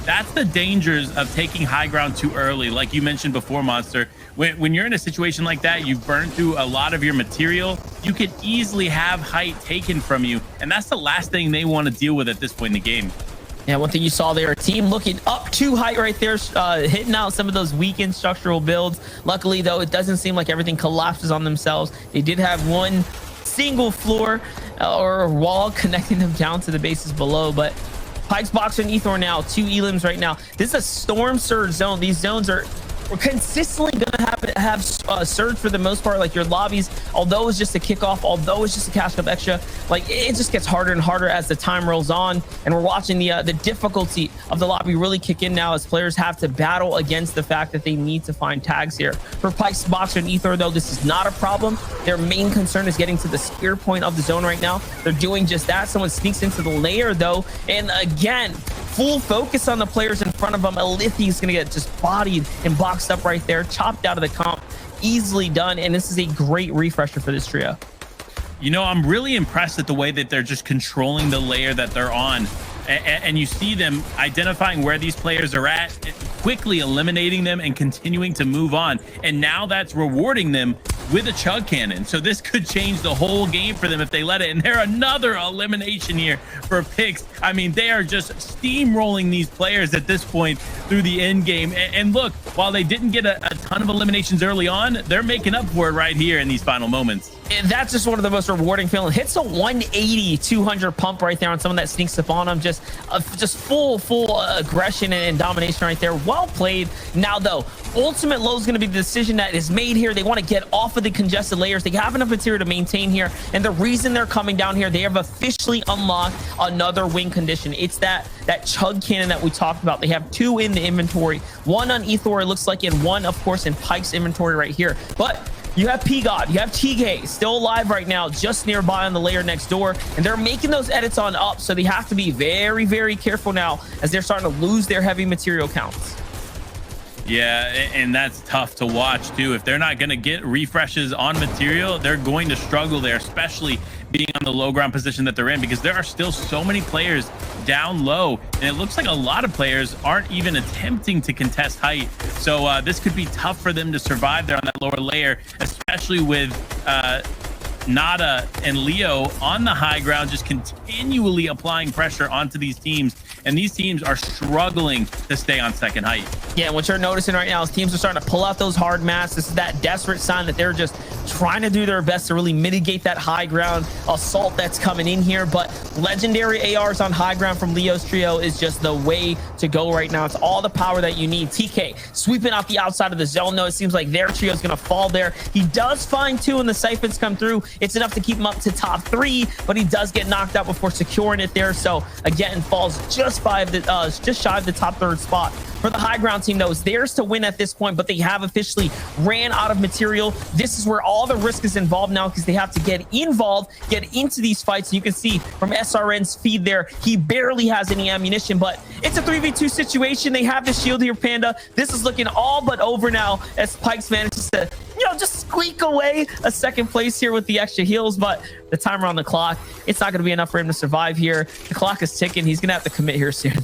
That's the dangers of taking high ground too early. Like you mentioned before, Monster, when you're in a situation like that, you've burned through a lot of your material, you could easily have height taken from you. And that's the last thing they want to deal with at this point in the game. Yeah, one thing you saw there, a team looking up to height right there, hitting out some of those weakened structural builds. Luckily, though, it doesn't seem like everything collapses on themselves. They did have one single floor or wall connecting them down to the bases below, but Pikes, Boxer, and Ethor now, 2 elims right now. This is a storm surge zone. These zones are consistently gonna have surge for the most part. Like your lobbies, although it's just a kickoff, although it's just a cash up extra, like it just gets harder and harder as the time rolls on, and we're watching the difficulty of the lobby really kick in now as players have to battle against the fact that they need to find tags here. For Pikes, Boxer, and Ethor, though, this is not a problem. Their main concern is getting to the spear point of the zone right now. They're doing just that. Someone sneaks into the layer, though, and again, full focus on the players in front of them. Alithi is going to get just bodied and boxed up right there, chopped out of the comp. Easily done, and this is a great refresher for this trio. You know, I'm really impressed at the way that they're just controlling the layer that they're on. And you see them identifying where these players are at, quickly eliminating them and continuing to move on. And now that's rewarding them with a chug cannon. So this could change the whole game for them if they let it. And they're another elimination here for Pix. I mean, they are just steamrolling these players at this point through the end game. And look, while they didn't get a ton of eliminations early on, they're making up for it right here in these final moments. And that's just one of the most rewarding feelings. Hits a 180, 200 pump right there on someone that sneaks up on them. Just full aggression and domination right there. Well played. Now, though, ultimate low is going to be the decision that is made here. They want to get off of the congested layers. They have enough material to maintain here. And the reason they're coming down here, they have officially unlocked another win condition. It's that chug cannon that we talked about. They have 2 in the inventory. 1 on Ethor, it looks like, and 1, of course, in Pike's inventory right here. But you have P-God, you have TK still alive right now, just nearby on the layer next door, and they're making those edits on up, so they have to be very, very careful now as they're starting to lose their heavy material counts. Yeah, and that's tough to watch too. If they're not going to get refreshes on material, they're going to struggle there, especially being on the low ground position that they're in, because there are still so many players down low, and it looks like a lot of players aren't even attempting to contest height. So this could be tough for them to survive there on that lower layer, especially with Nada and Leo on the high ground, just continually applying pressure onto these teams. And these teams are struggling to stay on second height. Yeah, what you're noticing right now is teams are starting to pull out those hard mats. This is that desperate sign that they're just trying to do their best to really mitigate that high ground assault that's coming in here. But legendary ARs on high ground from Leo's trio is just the way to go right now. It's all the power that you need. TK sweeping out the outside of the zone, though. It seems like their trio is going to fall there. He does find 2 and the siphons come through. It's enough to keep him up to top 3, but he does get knocked out before securing it there. So again, falls just shy of the top 3rd spot. For the high ground team, though, it's theirs to win at this point, but they have officially ran out of material. This is where all the risk is involved now, because they have to get involved, get into these fights. And you can see from SRN's feed there, he barely has any ammunition, but it's a 3v2 situation. They have the shield here, Panda. This is looking all but over now as Pikes manages to, just squeak away a 2nd place here with the extra heals, but the timer on the clock, it's not going to be enough for him to survive here. The clock is ticking. He's going to have to commit here soon.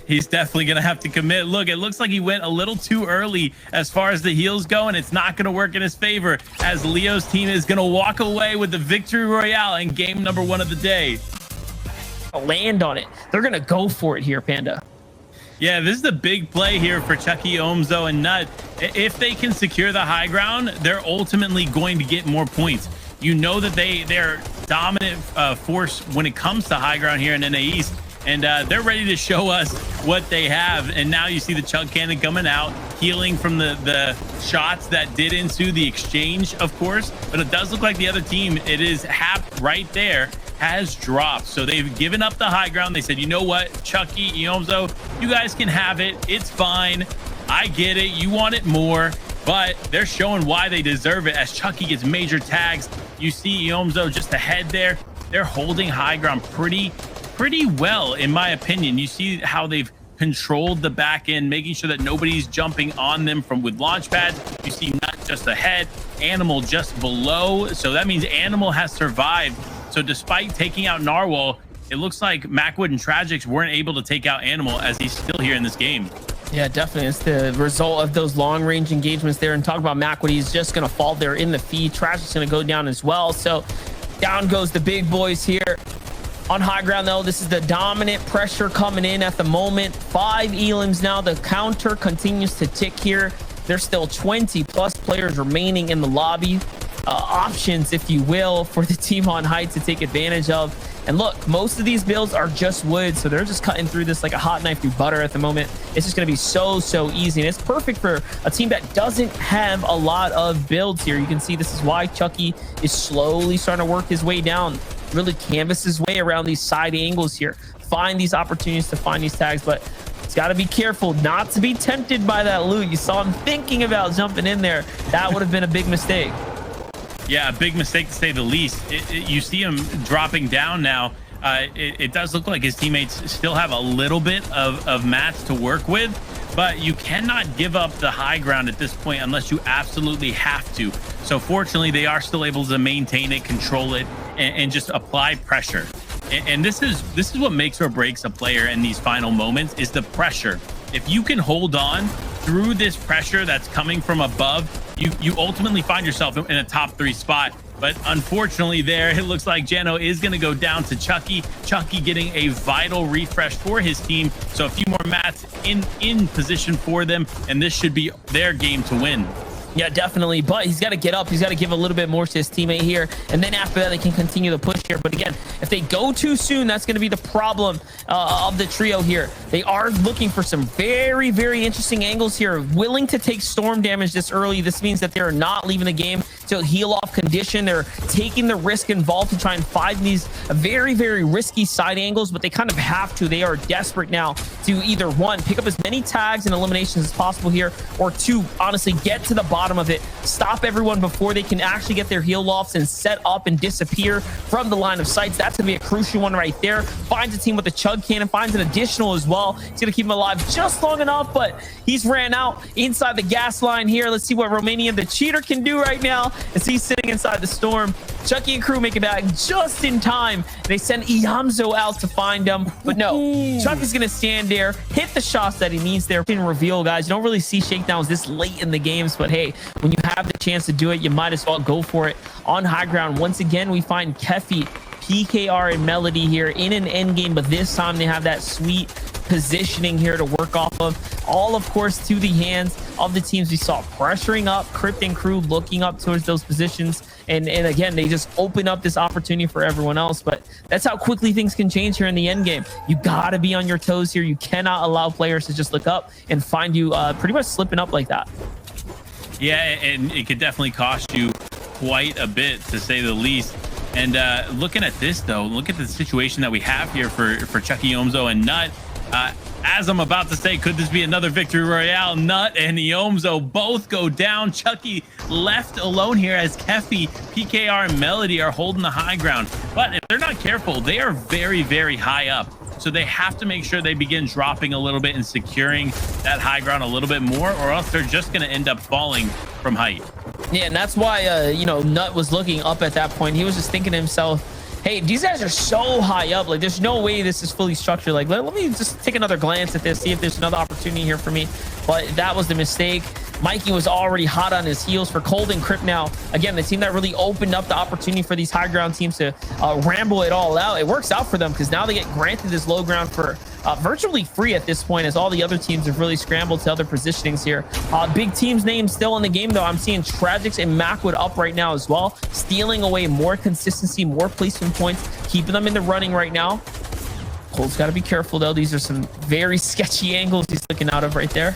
He's definitely going to have to commit. Look, it looks like he went a little too early as far as the heals go, and it's not going to work in his favor as Leo's team is going to walk away with the victory royale in game number 1 of the day. Land on it. They're going to go for it here, Panda. Yeah, this is a big play here for Chucky, Omzo, and Nut. If they can secure the high ground, they're ultimately going to get more points. You know that they're dominant force when it comes to high ground here in NAE East. And they're ready to show us what they have. And now you see the chug cannon coming out, healing from the shots that did ensue the exchange, of course. But it does look like the other team, it is Hap right there, has dropped. So they've given up the high ground. They said, you know what, Chucky, Iomzo, you guys can have it. It's fine. I get it. You want it more. But they're showing why they deserve it as Chucky gets major tags. You see Iomzo just ahead there. They're holding high ground pretty well, in my opinion. You see how they've controlled the back end, making sure that nobody's jumping on them with launch pads. You see Nut just ahead, Animal just below. So that means Animal has survived. So despite taking out Narwhal, it looks like Macwood and Tragics weren't able to take out Animal as he's still here in this game. Yeah, definitely. It's the result of those long-range engagements there. And talk about Macwood, he's just going to fall there in the feed. Tragic's going to go down as well. So down goes the big boys here. On high ground, though, this is the dominant pressure coming in at the moment. 5 elims now. The counter continues to tick here. There's still 20 plus players remaining in the lobby. Options, if you will, for the team on height to take advantage of. And look, most of these builds are just wood, so they're just cutting through this like a hot knife through butter at the moment. It's just going to be so easy, and it's perfect for a team that doesn't have a lot of builds here. You can see this is why Chucky is slowly starting to work his way down, really canvas his way around these side angles here, find these opportunities to find these tags, but he's got to be careful not to be tempted by that loot. You saw him thinking about jumping in there. That would have been a big mistake. Yeah, a big mistake to say the least. You see him dropping down now. It does look like his teammates still have a little bit of mats to work with, but you cannot give up the high ground at this point unless you absolutely have to. So fortunately, they are still able to maintain it, control it, and just apply pressure. And this is what makes or breaks a player in these final moments, is the pressure. If you can hold on through this pressure that's coming from above, you ultimately find yourself in a top 3 spot. But unfortunately there, it looks like Jano is going to go down to Chucky. Chucky getting a vital refresh for his team. So a few more mats in position for them, and this should be their game to win. Yeah, definitely. But he's got to get up. He's got to give a little bit more to his teammate here. And then after that, they can continue the push here. But again, if they go too soon, that's going to be the problem of the trio here. They are looking for some very interesting angles here. Willing to take storm damage this early. This means that they're not leaving the game to heal off condition. They're taking the risk involved to try and find these very risky side angles, but they kind of have to. They are desperate now to either, 1, pick up as many tags and eliminations as possible here, or 2, honestly, get to the bottom of it, stop everyone before they can actually get their heal lofts and set up and disappear from the line of sight. That's going to be a crucial one right there. Finds a team with a chug cannon, finds an additional as well. He's going to keep him alive just long enough, but he's ran out inside the gas line here. Let's see what Romanian the cheater can do right now as he's sitting inside the storm. Chucky and crew make it back just in time. They send Iamzo out to find him, but no, Chucky's going to stand there, hit the shots that he needs there. In reveal, guys, you don't really see shakedowns this late in the games, but hey, when you have the chance to do it, you might as well go for it. On high ground, once again, we find Kefi, PKR, and Melody here in an end game, but this time they have that sweet positioning here to work off of. All, of course, to the hands of the teams we saw pressuring up. Crypt and crew looking up towards those positions. And again, they just open up this opportunity for everyone else. But that's how quickly things can change here in the end game. You got to be on your toes here. You cannot allow players to just look up and find you pretty much slipping up like that. Yeah, and it could definitely cost you quite a bit, to say the least. And looking at this, though, look at the situation that we have here for Chucky Omzo and Nut. As I'm about to say, could this be another victory royale? Nut and Iomzo both go down. Chucky left alone here as Kefi, PKR, and Melody are holding the high ground. But if they're not careful, they are very high up. So they have to make sure they begin dropping a little bit and securing that high ground a little bit more, or else they're just going to end up falling from height. Yeah, and that's why, you know, Nut was looking up at that point. He was just thinking to himself, hey, these guys are so high up. Like, there's no way this is fully structured. Like, let me just take another glance at this, see if there's another opportunity here for me. But that was the mistake. Mikey was already hot on his heels for Cold and Crypt now. Again, the team that really opened up the opportunity for these high ground teams to ramble it all out. It works out for them because now they get granted this low ground for virtually free at this point, as all the other teams have really scrambled to other positionings here. Big team's name still in the game, though. I'm seeing Tragics and Macwood up right now as well, stealing away more consistency, more placement points, keeping them in the running right now. Cold's got to be careful, though. These are some very sketchy angles he's looking out of right there.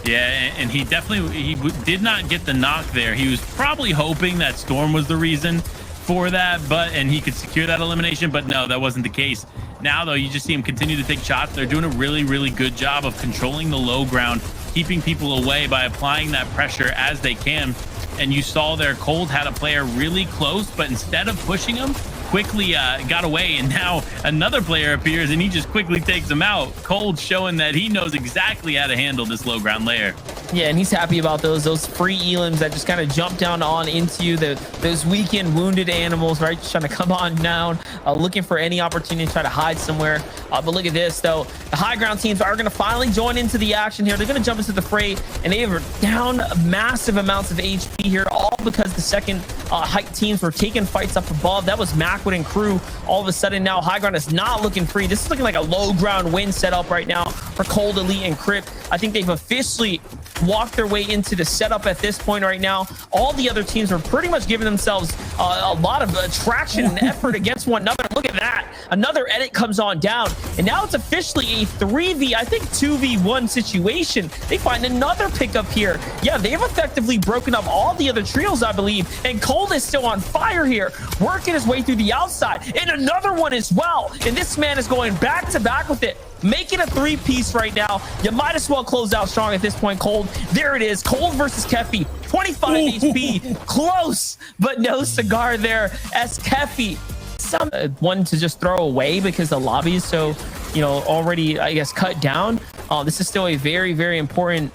Yeah, and he did not get the knock there. He was probably hoping that Storm was the reason for that, and he could secure that elimination, but no, that wasn't the case. Now, though, you just see him continue to take shots. They're doing a really good job of controlling the low ground, keeping people away by applying that pressure as they can. And you saw there, Cold had a player really close, but instead of pushing him, quickly got away, and now another player appears and he just quickly takes him out. Cold showing that he knows exactly how to handle this low ground layer. Yeah, and he's happy about those free elims that just kind of jump down on into you, those weakened, wounded animals, right? Just trying to come on down, looking for any opportunity to try to hide somewhere. But look at this, though. The high ground teams are going to finally join into the action here. They're going to jump into the fray, and they are down massive amounts of HP here, all because the second height teams were taking fights up above. That was Macwood and crew. All of a sudden now, high ground is not looking free. This is looking like a low ground win setup right now for Cold, Elite, and Crypt. I think they've officially walked their way into the setup at this point right now. All the other teams are pretty much giving themselves a lot of traction and effort against one another. Look at that. Another edit comes on down, and now it's officially a 3v, I think 2v1 situation. They find another pickup here. Yeah, they've effectively broken up all the other trios, I believe, and Cold is still on fire here, working his way through the outside, and another one as well. And this man is going back to back with it, making a three-piece right now. You might as well close out strong at this point, Cold. There it is, Cold versus Keffy. 25 HP, close, but no cigar there as Keffy. Some one to just throw away because the lobby is so, you know, already, I guess, cut down. This is still a very, very important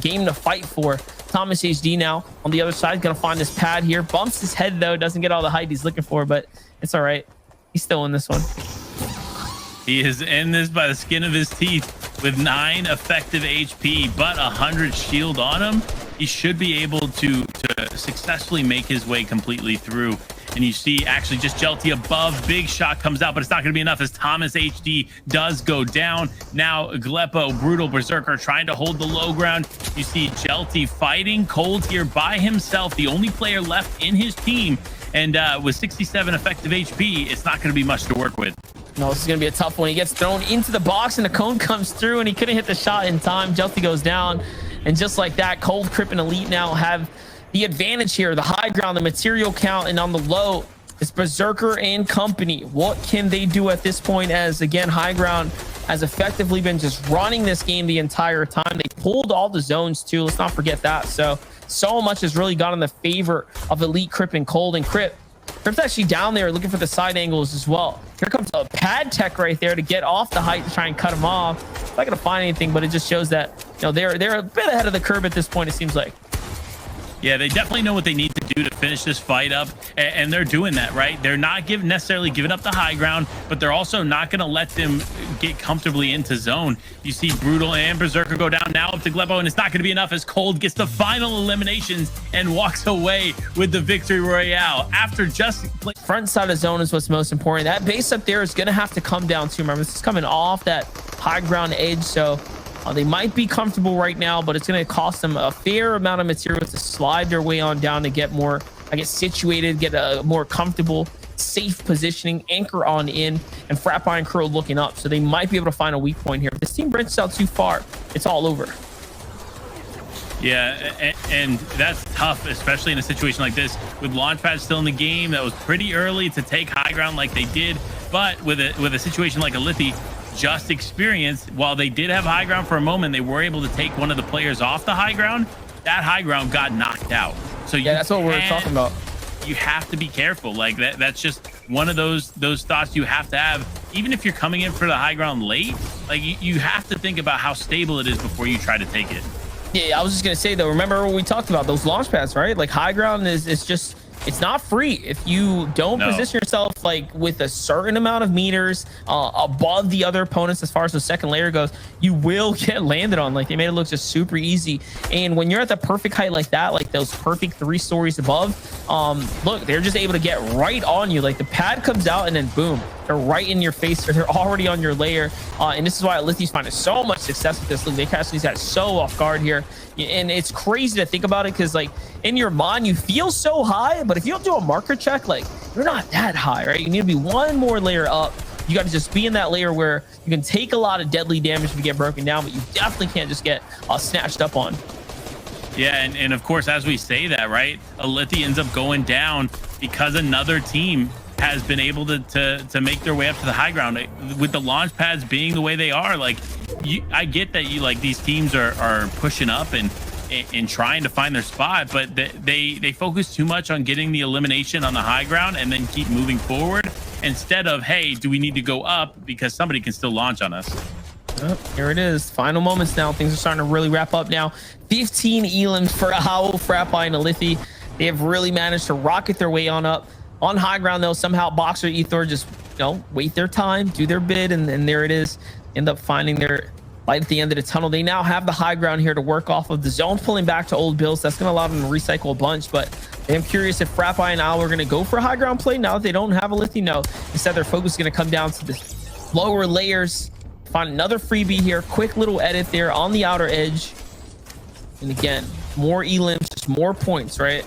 game to fight for. Thomas HD now on the other side, gonna find this pad here. Bumps his head though, doesn't get all the height he's looking for, but it's all right. He's still in this one. He is in this by the skin of his teeth with 9 effective HP, but 100 shield on him. He should be able to successfully make his way completely through. And you see actually just Jelty above. Big shot comes out, but it's not going to be enough as Thomas HD does go down. Now Gleppo, Brutal, Berserker trying to hold the low ground. You see Jelty fighting Cold here by himself, the only player left in his team. And with 67 effective HP, it's not going to be much to work with. No, this is going to be a tough one. He gets thrown into the box and the cone comes through and he couldn't hit the shot in time. Jelty goes down. And just like that, Cold, Crypt, and Elite now have the advantage here, the high ground, the material count, and on the low is Berserker and company. What can they do at this point, as again, high ground has effectively been just running this game the entire time. They pulled all the zones too, let's not forget that. So much has really got in the favor of Elite, Crypt, and Cold. And Crypt's actually down there looking for the side angles as well. Here comes a pad tech right there to get off the height to try and cut him off. Not gonna find anything, but it just shows that, you know, they're a bit ahead of the curve at this point, it seems like. Yeah, they definitely know what they need to do to finish this fight up, and they're doing that, right? They're not necessarily giving up the high ground, but they're also not going to let them get comfortably into zone. You see Brutal and Berserker go down now up to Gleppo, and it's not going to be enough as Cold gets the final eliminations and walks away with the victory royale after just front side of zone is what's most important. That base up there is going to have to come down too. Remember, this is coming off that high ground edge, so they might be comfortable right now, but it's going to cost them a fair amount of material to slide their way on down to get more, I guess, situated, get a more comfortable, safe positioning, anchor on in, and Frat and Curl looking up. So they might be able to find a weak point here. If this team branches out too far, it's all over. Yeah, and that's tough, especially in a situation like this with Launchpad still in the game. That was pretty early to take high ground like they did, but with a situation like a Lithy just experienced, while they did have high ground for a moment, they were able to take one of the players off the high ground. That high ground got knocked out. So yeah, that's what we're talking about. You have to be careful. Like that's just one of those thoughts you have to have. Even if you're coming in for the high ground late, like you have to think about how stable it is before you try to take it. Yeah, I was just gonna say though, remember what we talked about, those launch pads, right? Like high ground is just, it's not free. If you don't position yourself like with a certain amount of meters above the other opponents as far as the second layer goes, you will get landed on. Like they made it look just super easy. And when you're at the perfect height like that, like those perfect 3 stories above, look, they're just able to get right on you. Like the pad comes out and then boom, they're right in your face, or they're already on your layer. And this is why Lithy's finding so much success with this league. They catch these guys so off guard here. And it's crazy to think about it, because like in your mind you feel so high, but if you don't do a marker check, like you're not that high, right? You need to be one more layer up. You got to just be in that layer where you can take a lot of deadly damage to get broken down, but you definitely can't just get snatched up on. Yeah, and of course, as we say that, right, a Lithy ends up going down because another team has been able to make their way up to the high ground with the launch pads being the way they are. Like I get that you like these teams are pushing up and trying to find their spot, but they focus too much on getting the elimination on the high ground and then keep moving forward instead of, hey, do we need to go up because somebody can still launch on us? Here it is. Final moments now. Things are starting to really wrap up now. 15 elims for Owl, Frappi, and Alithi. They have really managed to rocket their way on up. On high ground, though, somehow Boxer, Ethor just, wait their time, do their bid, and there it is. End up finding their light at the end of the tunnel. They now have the high ground here to work off of. The zone's pulling back to old bills. That's going to allow them to recycle a bunch, but I'm curious if Frappi and Owl are going to go for a high ground play now that they don't have Alithi. No, instead their focus is going to come down to the lower layers. Find another freebie here. Quick little edit there on the outer edge. And again, more elims, just more points, right?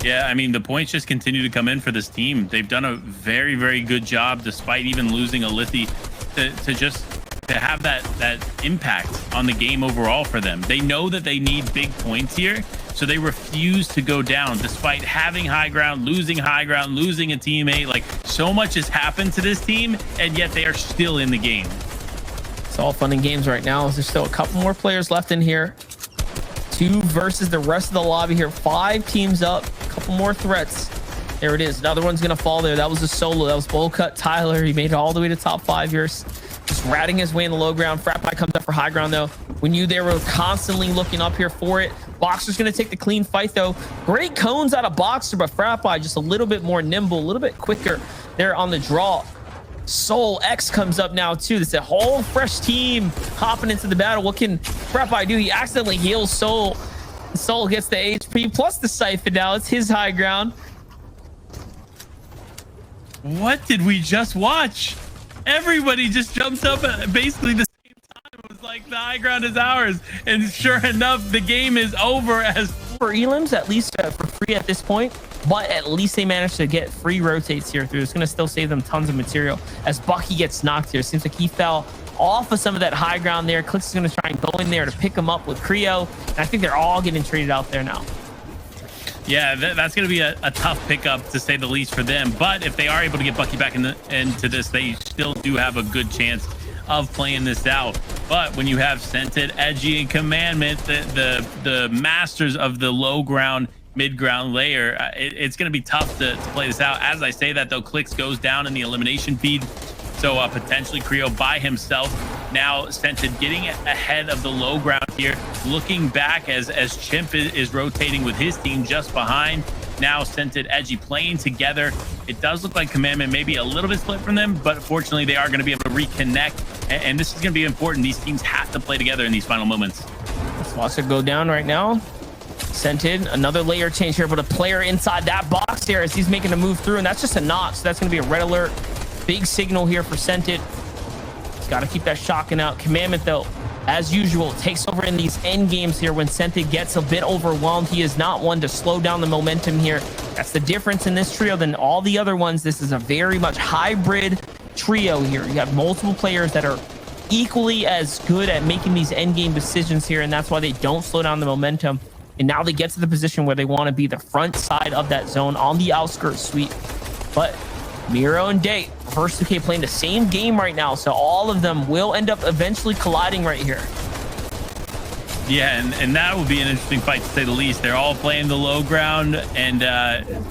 Yeah, I mean, the points just continue to come in for this team. They've done a very, very good job, despite even losing Alithi, to have that impact on the game overall for them. They know that they need big points here, so they refuse to go down despite having high ground, losing a teammate. Like, so much has happened to this team, and yet they are still in the game. It's all fun and games right now. There's still a couple more players left in here. 2 versus the rest of the lobby here. 5 teams up, a couple more threats. There it is. Another one's gonna fall there. That was a solo. That was bowl cut Tyler. He made it all the way to top 5 here. Just ratting his way in the low ground. Frappi comes up for high ground though. We knew they were constantly looking up here for it. Boxer's gonna take the clean fight though. Great cones out of Boxer, but Frappi just a little bit more nimble, a little bit quicker there on the draw. Soul X comes up now too. This is a whole fresh team hopping into the battle. What can Frappi do? He accidentally heals Soul. Soul gets the HP plus the siphon now. It's his high ground. What did we just watch? Everybody just jumped up at basically the same time. It was like the high ground is ours. And sure enough, the game is over as for elims, at least for free at this point. But at least they managed to get free rotates here through. It's going to still save them tons of material as Bucky gets knocked here. Seems like he fell off of some of that high ground there. Clicks is going to try and go in there to pick him up with Creo. And I think they're all getting traded out there now. Yeah, that's going to be a tough pickup to say the least for them. But if they are able to get Bucky back into this, they still do have a good chance of playing this out. But when you have Scented, Edgy, and Commandment, the masters of the low ground, mid-ground layer, it's going to be tough to play this out. As I say that though, Clicks goes down in the elimination feed, so potentially Creo by himself. Now Scented getting ahead of the low ground here, looking back as Chimp is rotating with his team just behind. Now Scented, Edgy playing together. It does look like Commandment maybe a little bit split from them, but fortunately they are going to be able to reconnect, and this is going to be important. These teams have to play together in these final moments. Let's watch it go down right now. Scented, another layer change here, but a player inside that box here as he's making a move through, and that's just a knock, so that's going to be a red alert. Big signal here for Scented. He's got to keep that shotgun out. Commandment, though, as usual, takes over in these end games here when Scented gets a bit overwhelmed. He is not one to slow down the momentum here. That's the difference in this trio than all the other ones. This is a very much hybrid trio here. You have multiple players that are equally as good at making these end game decisions here, and that's why they don't slow down the momentum. And now they get to the position where they want to be the front side of that zone on the outskirts sweep. But Miro and Date, First 2K playing the same game right now, so all of them will end up eventually colliding right here. Yeah, and that will be an interesting fight to say the least. They're all playing the low ground, and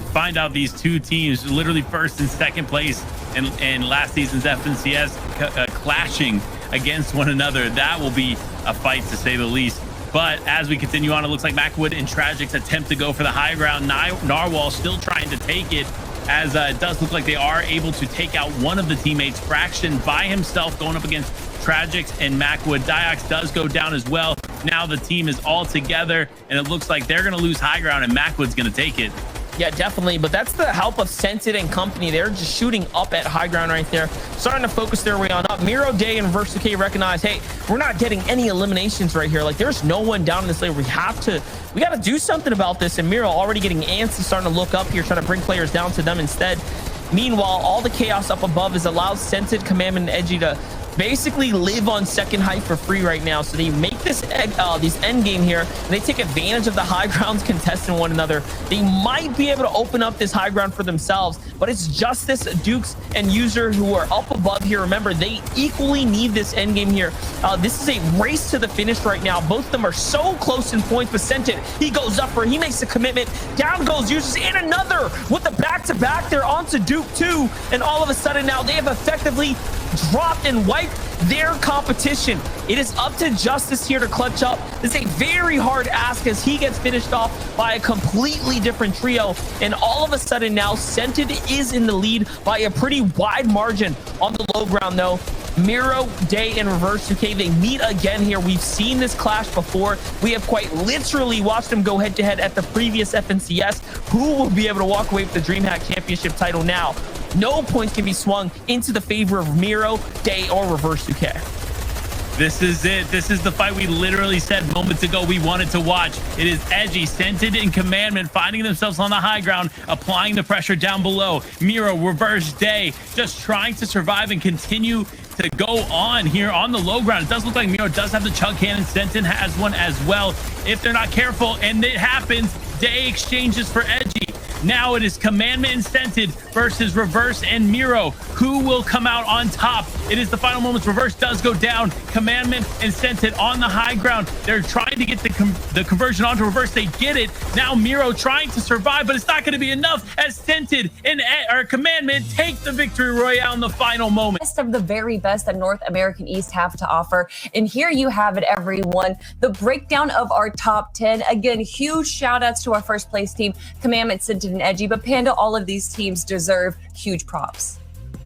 find out these two teams, literally first and second place in last season's FNCS, clashing against one another. That will be a fight to say the least. But as we continue on, it looks like Macwood and Tragic's attempt to go for the high ground. Narwhal still trying to take it, as it does look like they are able to take out one of the teammates. Fraction by himself going up against Tragic's and Macwood. Diox does go down as well. Now the team is all together, and it looks like they're going to lose high ground, and Macwood's going to take it. Yeah, definitely. But that's the help of Scented and company. They're just shooting up at high ground right there, starting to focus their way on up. Miro, Day, and Versus 2K recognize, hey, we're not getting any eliminations right here. Like, there's no one down in this layer. We got to do something about this. And Miro already getting antsy, starting to look up here, trying to bring players down to them instead. Meanwhile, all the chaos up above has allowed Scented, Commandment, and Edgy to basically live on second height for free right now. So they make this end game here, and they take advantage of the high grounds contesting one another. They might be able to open up this high ground for themselves, but it's just this Dukes and User who are up above here. Remember, they equally need this end game here. This is a race to the finish right now. Both of them are so close in points. But Scented, he goes up for it. He makes a commitment. Down goes Users, and another with the back-to-back there onto Duke too. And all of a sudden now they have effectively dropped and wiped their competition. It is up to Justice here to clutch up. This is a very hard ask as he gets finished off by a completely different trio. And all of a sudden now, Scented is in the lead by a pretty wide margin. On the low ground though, Miro, Day, and Reverse 2K, they meet again here. We've seen this clash before. We have quite literally watched them go head-to-head at the previous FNCS. Who will be able to walk away with the Dreamhack Championship title now? No points can be swung into the favor of Miro, Day, or Reverse 2K. This is it. This is the fight we literally said moments ago we wanted to watch. It is Edgy, Scented, and Commandment finding themselves on the high ground, applying the pressure down below. Miro, Reverse, Day, just trying to survive and continue to go on here on the low ground. It does look like Miro does have the chug cannon. Scented has one as well. If they're not careful, and it happens, Day exchanges for Edgy. Now it is Commandment and Scented versus Reverse and Miro. Who will come out on top? It is the final moments. Reverse does go down. Commandment and Scented on the high ground. They're trying to get the conversion onto Reverse. They get it. Now Miro trying to survive, but it's not going to be enough as Scented and Commandment take the victory royale in the final moment. Best of the very best that North American East have to offer. And here you have it, everyone. The breakdown of our top 10. Again, huge shout outs to our first place team, Commandment, Scented, and Edgy. But Panda, all of these teams deserve huge props.